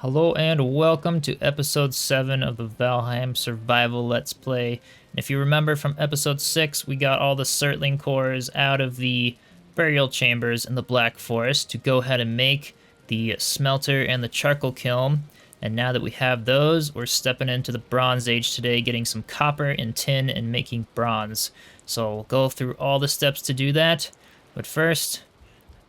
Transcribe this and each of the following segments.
Hello and welcome to episode 7 of the Valheim Survival Let's Play. And if you remember from episode 6, we got all the Surtling cores out of the burial chambers in the Black Forest to go ahead and make the smelter and the charcoal kiln. And now that we have those, we're stepping into the Bronze Age today, getting some copper and tin and making bronze. So we'll go through all the steps to do that. But first,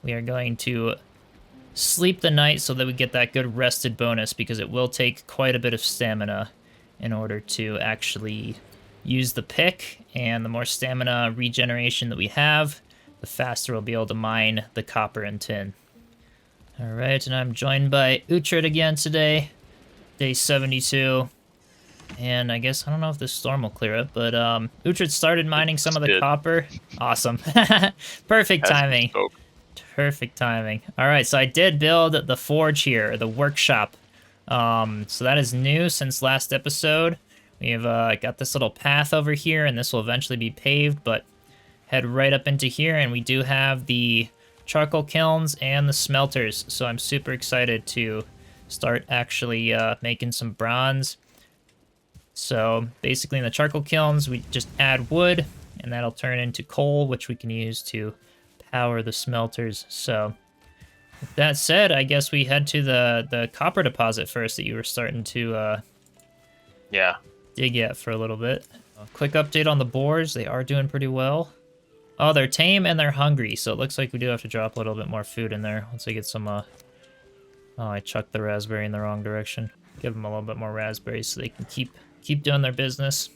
we are going to sleep the night so that we get that good rested bonus, because it will take quite a bit of stamina in order to actually use the pick, and the more stamina regeneration that we have, the faster we'll be able to mine the copper and tin. Alright, and I'm joined by Uhtred again today, day 72, and I guess, I don't know if this storm will clear up, but Uhtred started mining some of the copper. Awesome. Perfect timing. Perfect timing. All right, so I did build the forge here, the workshop. So that is new since last episode. We've got this little path over here, and this will eventually be paved, but head right up into here, and we do have the charcoal kilns and the smelters. So I'm super excited to start actually making some bronze. So basically in the charcoal kilns, we just add wood, and that'll turn into coal, which we can use to power the smelters. So with that said, I guess we head to the copper deposit first that you were starting to dig at for a little bit. A quick update on the boars. They are doing pretty well. Oh, they're tame and they're hungry, so it looks like we do have to drop a little bit more food in there once I get some oh, I chucked the raspberry in the wrong direction. Give them a little bit more raspberries so they can keep doing their business.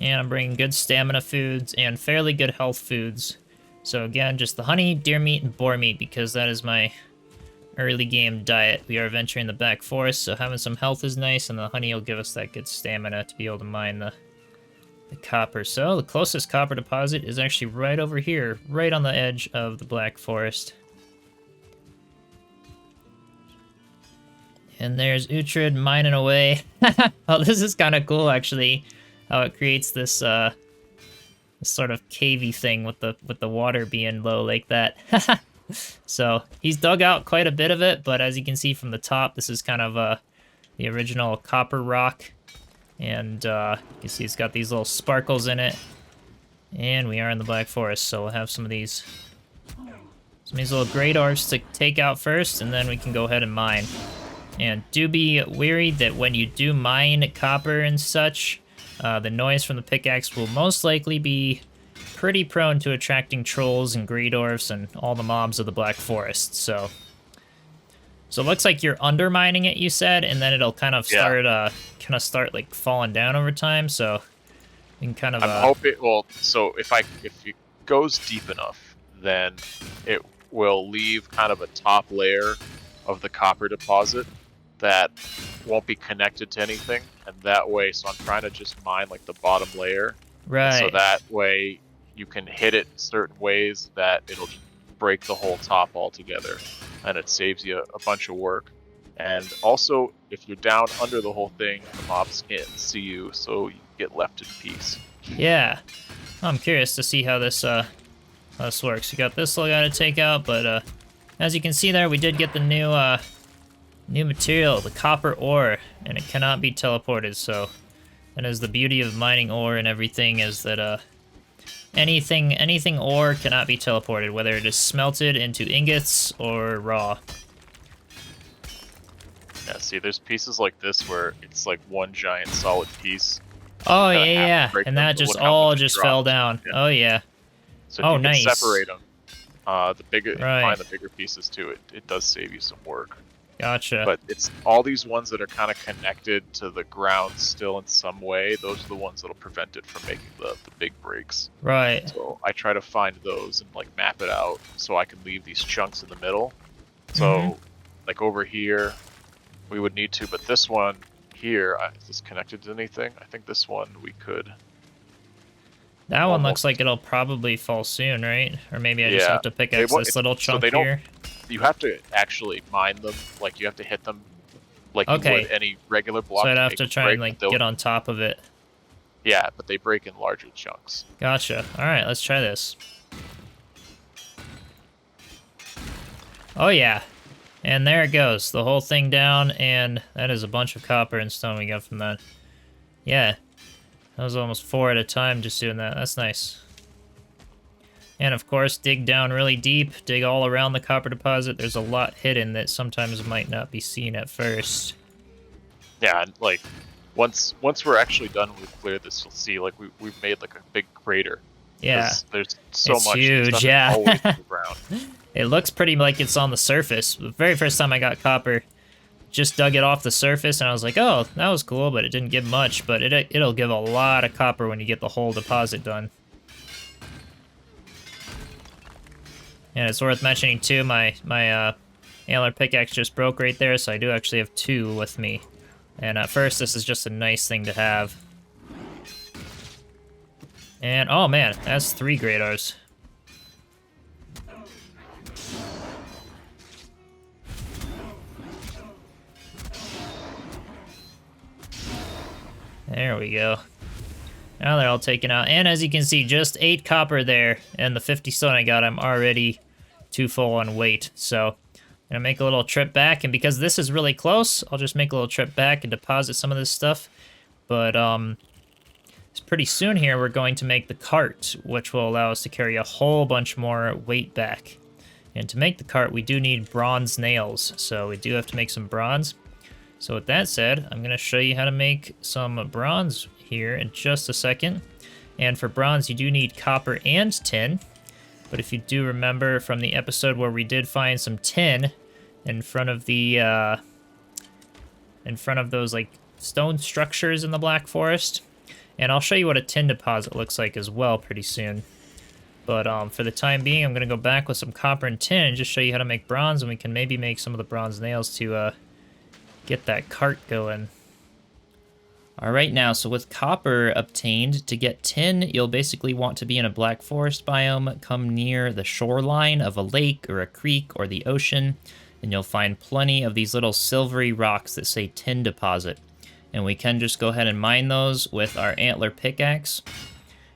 And I'm bringing good stamina foods and fairly good health foods. So again, just the honey, deer meat, and boar meat, because that is my early game diet. We are venturing the Black Forest, so having some health is nice, and the honey will give us that good stamina to be able to mine the copper. So the closest copper deposit is actually right over here, right on the edge of the Black Forest. And there's Uhtred mining away. Oh, this is kind of cool, actually. How it creates this this sort of cavey thing with the water being low like that. So he's dug out quite a bit of it, but as you can see from the top, this is kind of the original copper rock, and you can see it's got these little sparkles in it. And we are in the Black Forest, so we'll have some of these little great orbs to take out first, and then we can go ahead and mine. And do be wary that when you do mine copper and such, the noise from the pickaxe will most likely be pretty prone to attracting trolls and great dwarfs and all the mobs of the Black Forest. So it looks like you're undermining it, you said, and then it'll kind of start like falling down over time. So you can kind of. I'm hoping. Well, so if it goes deep enough, then it will leave kind of a top layer of the copper deposit that won't be connected to anything, and that way, so I'm trying to just mine like the bottom layer, right? So that way you can hit it certain ways that it'll break the whole top altogether, and it saves you a bunch of work. And also, if you're down under the whole thing, the mobs can't see you, so you get left in peace. Yeah, I'm curious to see how this works. You got this little guy to take out, but as you can see there, we did get the new material, the copper ore, and it cannot be teleported. So that is the beauty of mining ore and everything, is that anything ore cannot be teleported, whether it is smelted into ingots or raw. Yeah, see, there's pieces like this where it's like one giant solid piece. Oh yeah, and that just all just fell down. Yeah. Oh yeah. So if you can separate them, find the bigger pieces too. It does save you some work. Gotcha. But it's all these ones that are kind of connected to the ground still in some way. Those are the ones that'll prevent it from making the big breaks. Right. So I try to find those and like map it out so I can leave these chunks in the middle. So like over here, we would need to, but this one here, is this connected to anything? I think this one we could. That one looks like it'll probably fall soon, right? Or maybe I just have to pickaxe this little chunk here. You have to actually mine them, like you have to hit them like you would any regular block. So I'd have to try and like get on top of it. Yeah, but they break in larger chunks. Gotcha. Alright, let's try this. Oh yeah. And there it goes, the whole thing down, and that is a bunch of copper and stone we got from that. Yeah, that was almost 4 at a time just doing that. That's nice. And of course, dig down really deep, dig all around the copper deposit. There's a lot hidden that sometimes might not be seen at first. Yeah, and like once we're actually done, we've cleared this. You'll see, like we've made like a big crater. Yeah, There's so it's much huge. stuff Yeah, always in the ground. it looks pretty like it's on the surface. The very first time I got copper, just dug it off the surface, and I was like, "Oh, that was cool," but it didn't give much. But it'll give a lot of copper when you get the whole deposit done. And it's worth mentioning too, my antler pickaxe just broke right there, so I do actually have 2 with me. And at first, this is just a nice thing to have. And oh man, that's 3 great ores. There we go. Now they're all taken out. And as you can see, just 8 copper there, and the 50 stone I got, I'm already too full on weight. So I'm gonna make a little trip back, and because this is really close, I'll just make a little trip back and deposit some of this stuff. But it's pretty soon here we're going to make the cart, which will allow us to carry a whole bunch more weight back. And to make the cart, we do need bronze nails, so we do have to make some bronze. So with that said, I'm going to show you how to make some bronze here in just a second. And for bronze, you do need copper and tin. But if you do remember from the episode where we did find some tin in front of the those like stone structures in the Black Forest, and I'll show you what a tin deposit looks like as well pretty soon. But for the time being, I'm going to go back with some copper and tin and just show you how to make bronze, and we can maybe make some of the bronze nails to get that cart going. Alright now, so with copper obtained, to get tin, you'll basically want to be in a Black Forest biome, come near the shoreline of a lake or a creek or the ocean, and you'll find plenty of these little silvery rocks that say tin deposit. And we can just go ahead and mine those with our antler pickaxe.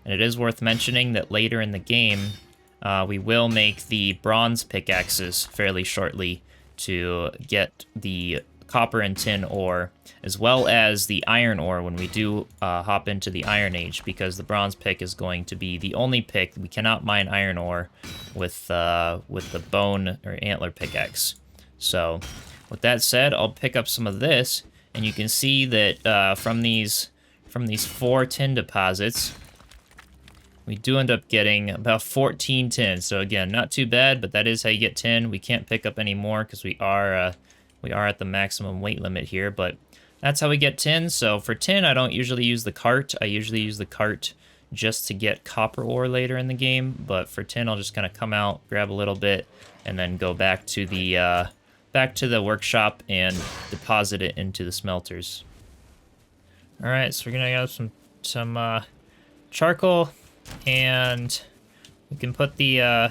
And it is worth mentioning that later in the game, we will make the bronze pickaxes fairly shortly to get the copper and tin ore, as well as the iron ore when we do hop into the Iron Age, because the bronze pick is going to be the only pick. We cannot mine iron ore with the bone or antler pickaxe. So with that said, I'll pick up some of this, and you can see that from these 4 tin deposits, we do end up getting about 14 tin. So again, not too bad, but that is how you get tin. We can't pick up any more because we are at the maximum weight limit here, but that's how we get tin. So for tin, I don't usually use the cart. I usually use the cart just to get copper ore later in the game, but for tin, I'll just kind of come out, grab a little bit, and then go back to the workshop and deposit it into the smelters. All right, so we're gonna have some charcoal, and we can put the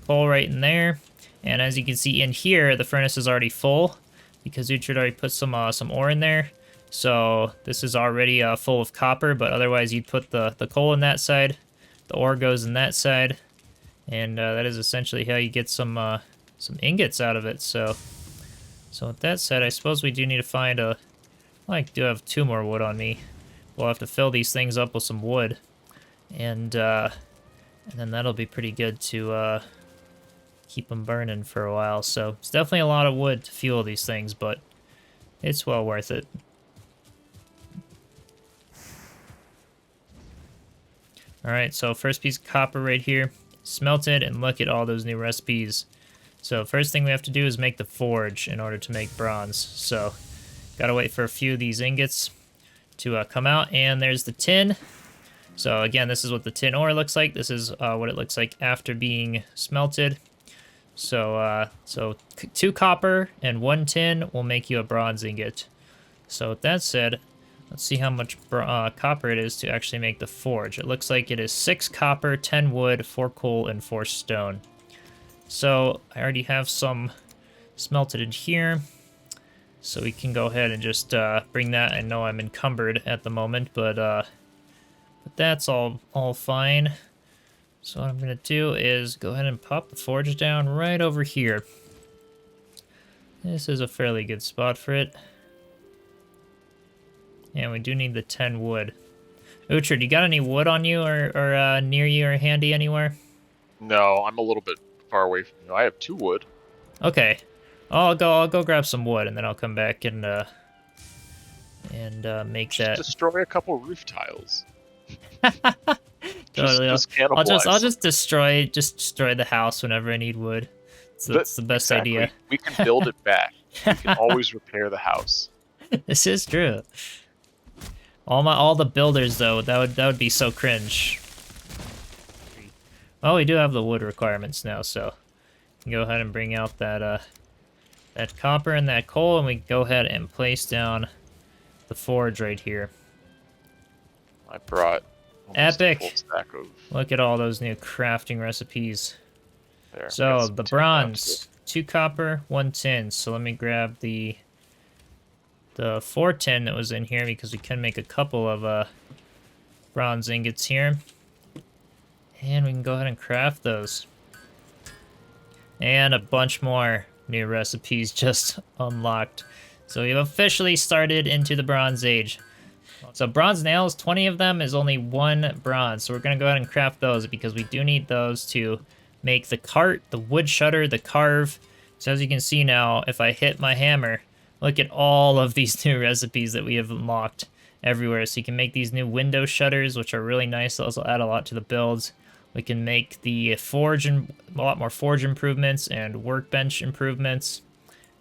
coal right in there. And as you can see in here, the furnace is already full because Uhtred already put some ore in there. So this is already full of copper, but otherwise you'd put the coal in that side, the ore goes in that side, and that is essentially how you get some ingots out of it. So with that said, I suppose we do need to find I do have 2 more wood on me. We'll have to fill these things up with some wood, and then that'll be pretty good to keep them burning for a while. So it's definitely a lot of wood to fuel these things, but it's well worth it. Alright, so first piece of copper right here, smelted, and look at all those new recipes. So first thing we have to do is make the forge in order to make bronze. So gotta wait for a few of these ingots to come out, and there's the tin. So again, this is what the tin ore looks like. This is what it looks like after being smelted. So 2 copper and 1 tin will make you a bronze ingot. So with that said, let's see how much copper it is to actually make the forge. It looks like it is 6 copper, 10 wood, 4 coal, and 4 stone. So I already have some smelted in here, so we can go ahead and just bring that. I know I'm encumbered at the moment, but that's all fine. So what I'm going to do is go ahead and pop the forge down right over here. This is a fairly good spot for it. And we do need the 10 wood. Uhtred, you got any wood on you or near you or handy anywhere? No, I'm a little bit far away from you. I have 2 wood. Okay. I'll go grab some wood and then I'll come back and make Just that. destroy a couple roof tiles. Totally. Just cannibalize. I'll just destroy the house whenever I need wood. So that's the best exactly. idea. We can build it back. We can always repair the house. This is true. All the builders though, that would be so cringe. Well, we do have the wood requirements now, so we can go ahead and bring out that that copper and that coal, and we can go ahead and place down the forge right here. I brought almost Epic. a full stack of Look at all those new crafting recipes. there. So the bronze, 2 copper, 1 tin. So let me grab the 4 tin that was in here because we can make a couple of bronze ingots here. And we can go ahead and craft those. And a bunch more new recipes just unlocked. So we've officially started into the Bronze Age. So bronze nails, 20 of them is only 1 bronze. So we're going to go ahead and craft those because we do need those to make the cart, the wood shutter, the carve. So as you can see now, if I hit my hammer, look at all of these new recipes that we have unlocked everywhere. So you can make these new window shutters, which are really nice. Those will add a lot to the builds. We can make the forge and a lot more forge improvements and workbench improvements.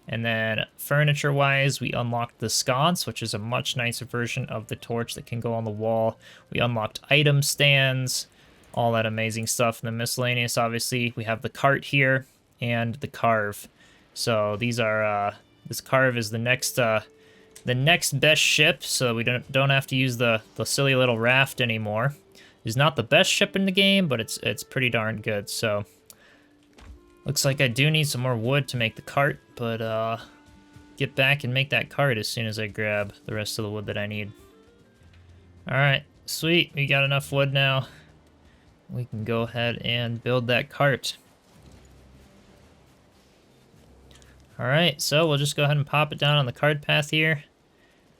And then furniture-wise, we unlocked the sconce, which is a much nicer version of the torch that can go on the wall. We unlocked item stands, all that amazing stuff. And the miscellaneous, obviously, we have the cart here and the carve. So these are this carve is the next best ship, so we don't have to use the silly little raft anymore. It's not the best ship in the game, but it's pretty darn good. So looks like I do need some more wood to make the cart, but get back and make that cart as soon as I grab the rest of the wood that I need. All right, sweet. We got enough wood now. We can go ahead and build that cart. All right, so we'll just go ahead and pop it down on the cart path here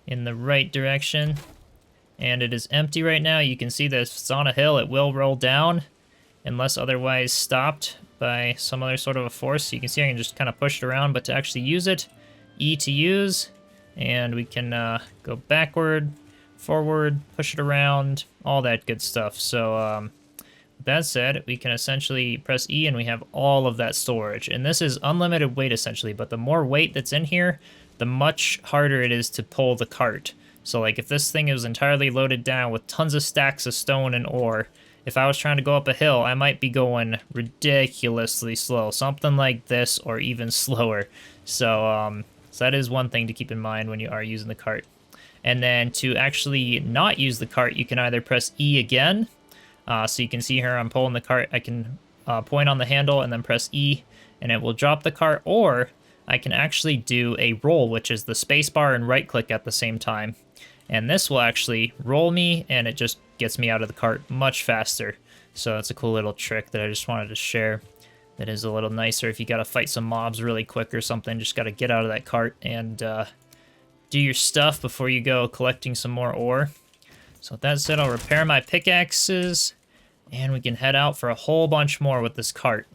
in the right direction. And it is empty right now. You can see that if it's on a hill, it will roll down unless otherwise stopped by some other sort of a force. So you can see I can just kind of push it around, but to actually use it, E to use, and we can go backward, forward, push it around, all that good stuff. So with that said, we can essentially press E and we have all of that storage. And this is unlimited weight essentially, but the more weight that's in here, the much harder it is to pull the cart. So like if this thing is entirely loaded down with tons of stacks of stone and ore, if I was trying to go up a hill, I might be going ridiculously slow. Something like this or even slower. So, so that is one thing to keep in mind when you are using the cart. And then to actually not use the cart, you can either press E again. So you can see here I'm pulling the cart. I can point on the handle and then press E and it will drop the cart. Or I can actually do a roll, which is the spacebar and right click at the same time. And this will actually roll me, and it just gets me out of the cart much faster. So that's a cool little trick that I just wanted to share. That is a little nicer if you got to fight some mobs really quick or something. Just got to get out of that cart and do your stuff before you go collecting some more ore. So with that said, I'll repair my pickaxes, and we can head out for a whole bunch more with this cart.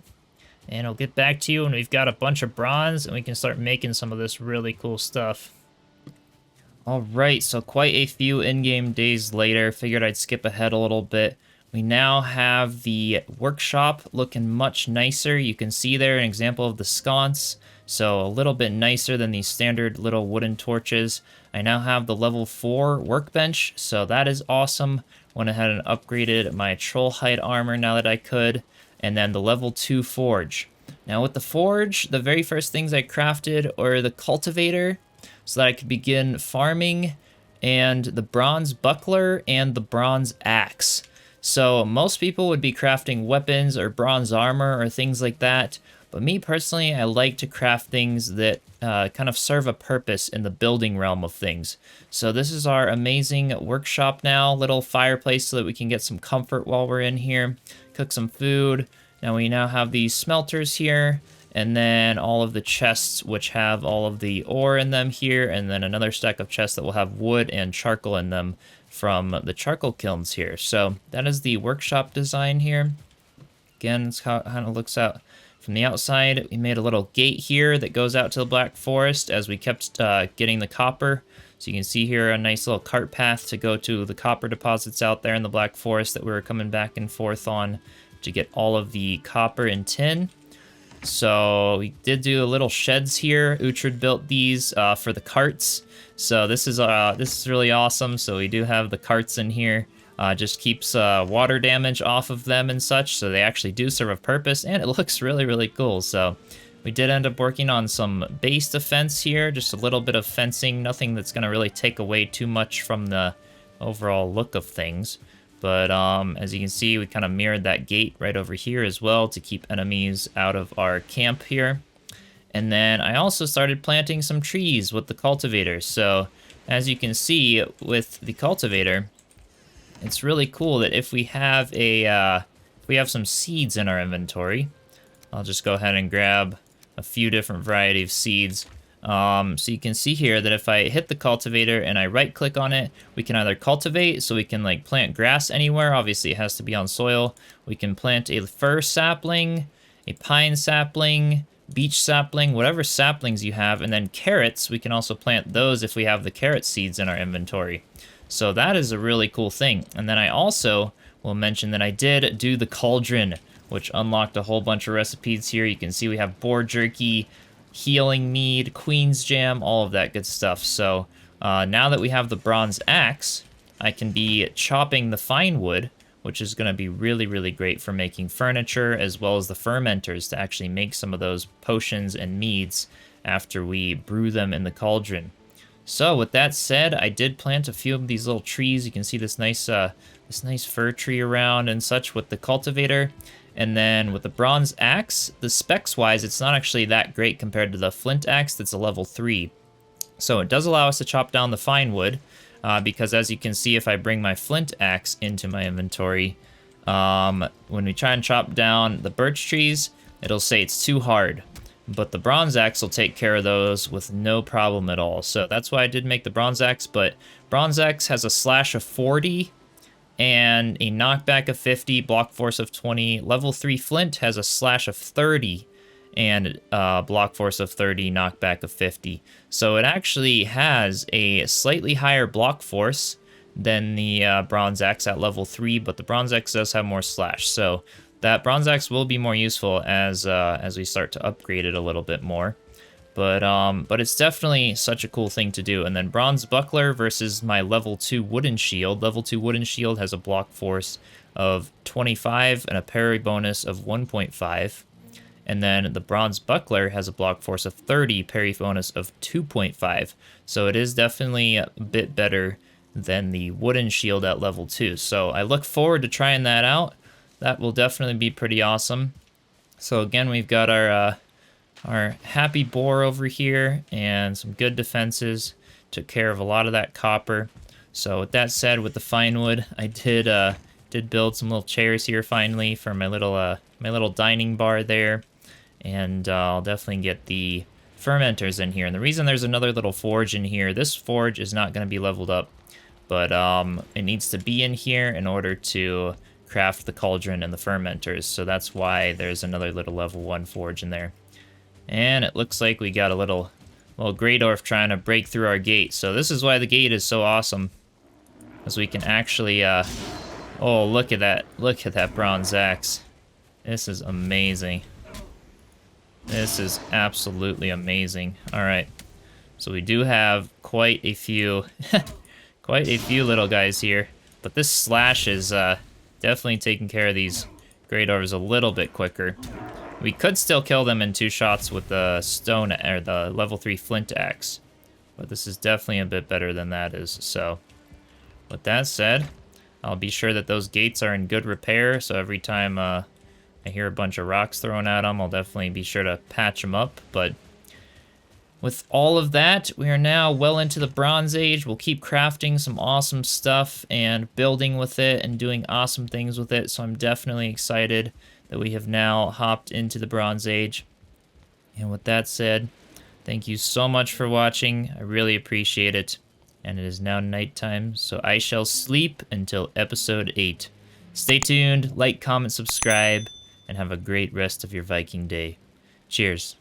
And I'll get back to you when we've got a bunch of bronze, and we can start making some of this really cool stuff. Alright, so quite a few in-game days later, figured I'd skip ahead a little bit. We now have the workshop looking much nicer. You can see there an example of the sconce, so a little bit nicer than these standard little wooden torches. I now have the level 4 workbench, so that is awesome. Went ahead and upgraded my troll hide armor now that I could, and then the level 2 forge. Now with the forge, the very first things I crafted were the cultivator, so that I could begin farming, and the bronze buckler and the bronze axe. So most people would be crafting weapons or bronze armor or things like that, but me personally, I like to craft things that kind of serve a purpose in the building realm of things. So this is our amazing workshop now, little fireplace so that we can get some comfort while we're in here, cook some food. Now we now have these smelters here, and then all of the chests which have all of the ore in them here, and then another stack of chests that will have wood and charcoal in them from the charcoal kilns here. So that is the workshop design here. Again, it's how it kind of looks out from the outside. We made a little gate here that goes out to the Black Forest as we kept getting the copper. So you can see here a nice little cart path to go to the copper deposits out there in the Black Forest that we were coming back and forth on to get all of the copper and tin. So we did do little sheds here. Uhtred built these for the carts. So this is really awesome. So we do have the carts in here. Just keeps water damage off of them and such. So they actually do serve a purpose, and it looks really, really cool. So we did end up working on some base defense here. Just a little bit of fencing. Nothing that's going to really take away too much from the overall look of things. But as you can see, we kind of mirrored that gate right over here as well to keep enemies out of our camp here. And then I also started planting some trees with the cultivator. So as you can see with the cultivator, it's really cool that if we have some seeds in our inventory, I'll just go ahead and grab a few different variety of seeds. So you can see here that if I hit the cultivator and I right click on it, we can either cultivate, so we can like plant grass anywhere. Obviously it has to be on soil. We can plant a fir sapling, a pine sapling, beech sapling, whatever saplings you have, and then carrots, we can also plant those if we have the carrot seeds in our inventory. So that is a really cool thing. And then I also will mention that I did do the cauldron, which unlocked a whole bunch of recipes here. You can see we have boar jerky, healing mead, queen's jam, all of that good stuff. So now that we have the bronze axe, I can be chopping the fine wood, which is going to be really, really great for making furniture, as well as the fermenters to actually make some of those potions and meads after we brew them in the cauldron. So with that said, I did plant a few of these little trees. You can see this nice fir tree around and such with the cultivator. And then with the bronze axe, the specs wise, it's not actually that great compared to the flint axe that's a level 3. So it does allow us to chop down the fine wood, because as you can see, if I bring my flint axe into my inventory, when we try and chop down the birch trees, it'll say it's too hard. But the bronze axe will take care of those with no problem at all. So that's why I did make the bronze axe, but bronze axe has a slash of 40 and a knockback of 50, block force of 20. Level 3 flint has a slash of 30 and block force of 30, knockback of 50. So it actually has a slightly higher block force than the bronze axe at level 3, but the bronze axe does have more slash. So that bronze axe will be more useful as we start to upgrade it a little bit more. But it's definitely such a cool thing to do. And then bronze buckler versus my level 2 wooden shield. Level 2 wooden shield has a block force of 25 and a parry bonus of 1.5. And then the bronze buckler has a block force of 30, parry bonus of 2.5. So it is definitely a bit better than the wooden shield at level 2. So I look forward to trying that out. That will definitely be pretty awesome. So again, we've got our happy boar over here and some good defenses. Took care of a lot of that copper. So with that said, with the fine wood, I did build some little chairs here finally for my little dining bar there. And I'll definitely get the fermenters in here. And the reason there's another little forge in here, this forge is not going to be leveled up, but it needs to be in here in order to craft the cauldron and the fermenters. So that's why there's another little level 1 forge in there. And it looks like we got a little Grey Dwarf trying to break through our gate. So this is why the gate is so awesome, as we can actually oh, look at that. Look at that bronze axe. This is amazing. This is absolutely amazing. All right. So we do have quite a few quite a few little guys here, but this slash is definitely taking care of these Grey Dwarves a little bit quicker. We could still kill them in 2 shots with the stone or the level 3 flint axe, but this is definitely a bit better than that is. So with that said, I'll be sure that those gates are in good repair, so every time I hear a bunch of rocks thrown at them, I'll definitely be sure to patch them up. But with all of that, we are now well into the Bronze Age. We'll keep crafting some awesome stuff and building with it and doing awesome things with it, so I'm definitely excited that we have now hopped into the Bronze Age. And with that said, thank you so much for watching. I really appreciate it. And it is now nighttime, so I shall sleep until episode 8. Stay tuned, like, comment, subscribe, and have a great rest of your Viking day. Cheers.